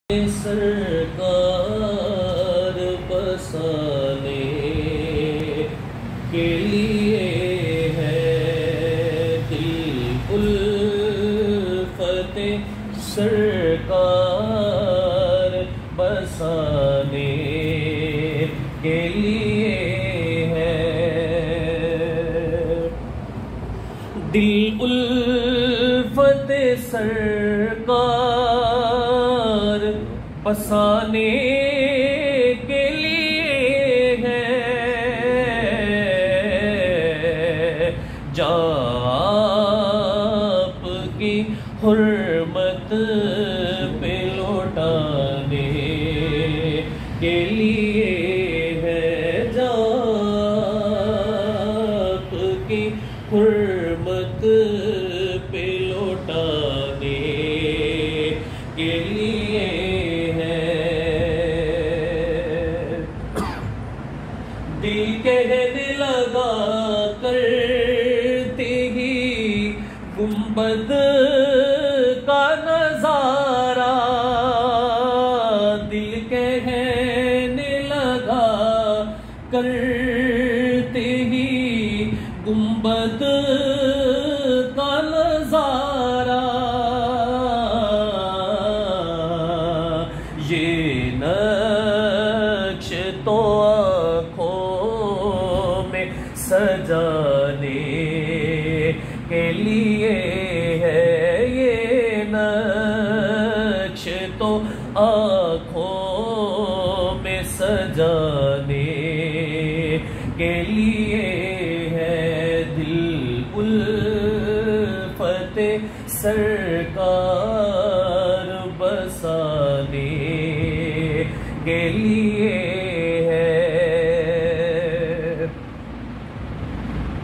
سرکار بسانے کے لیے ہے دل الفت سرکار بسانے کے لیے ہے دل الفت سرکار بسانے کے لیے ہے جاپ کی حرمت پہ لوٹانے کے لیے ہے جاپ کی حرمت پہ لوٹانے کے لیے دل کہنے لگا کرتے ہی گنبد کا نظارہ دل کہنے لگا کرتے ہی گنبد کا نظارہ یہ نقش تو سجانے کے لیے ہے یہ نقش تو آنکھوں میں سجانے کے لیے ہے دل الفت سرکار بسانے کے لیے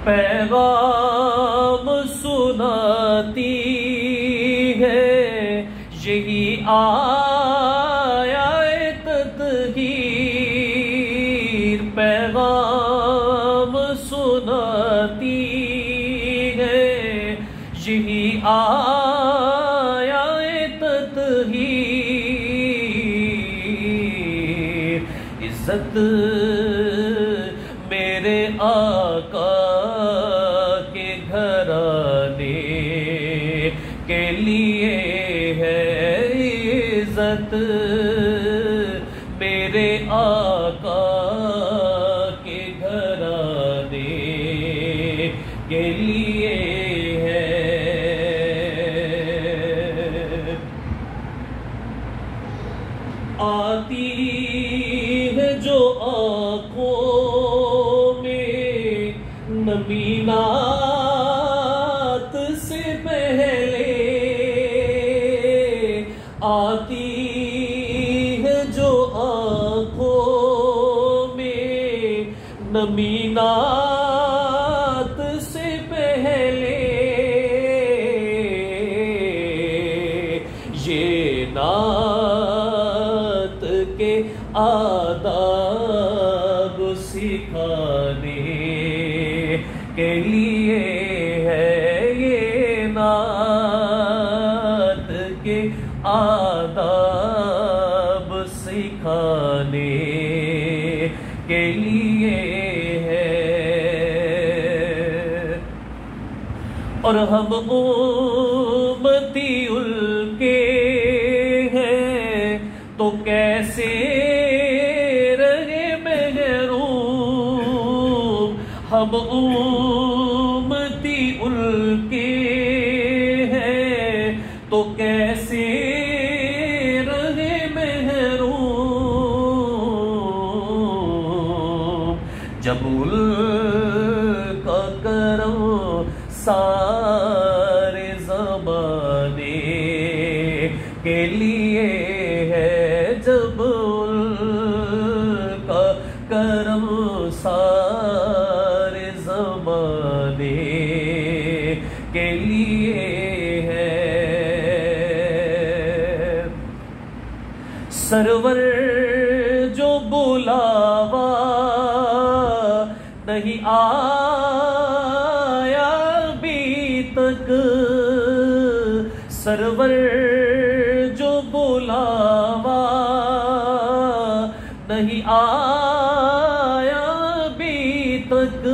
پیغام سناتی ہے یہی آیت تطہیر پیغام سناتی ہے یہی آیت تطہیر عزت میرے آقا کے لیے ہے عزت میرے آقا کے گھرانے کے لیے ہے آتی ہے جو آنکھوں میں نمینات سے پہلے آتی ہے جو آنکھوں میں نمینات سے پہلے یہ نعت کے آداب سکھانے کے لیے ہے یہ نعت کے آداب سکھانے کے لیے ہے اور ہم امتی ان کے ہیں تو کیسے رہے محروم ہم امتی ان کے ہیں تو کیسے رہے محروم جب ان کا کرم سارے زمانے کے لیے ہے جب ان کا کرم سارے زمانے کے لیے ہے سرور جو بلاوا نہیں آیا ابھی تک سرور جو بلاوا نہیں آیا ابھی تک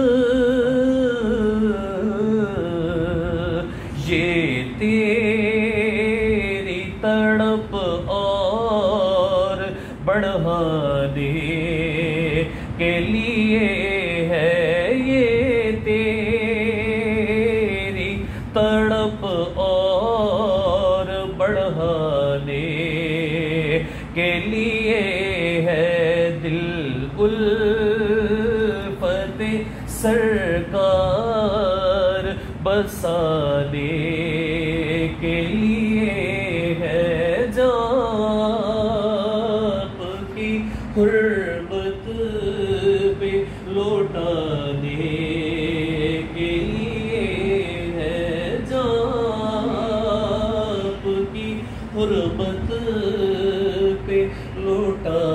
یہ تیری تڑپ اور بڑھانے کے لیے ہے، یہ تیری تڑپ اور بڑھانے کے لیے ہے، دل الفت سرکار بسانے کے لیے ہے، جان کی حرمت پہ لوٹانے کے لیے ہے، جان کی حرمت پہ لوٹانے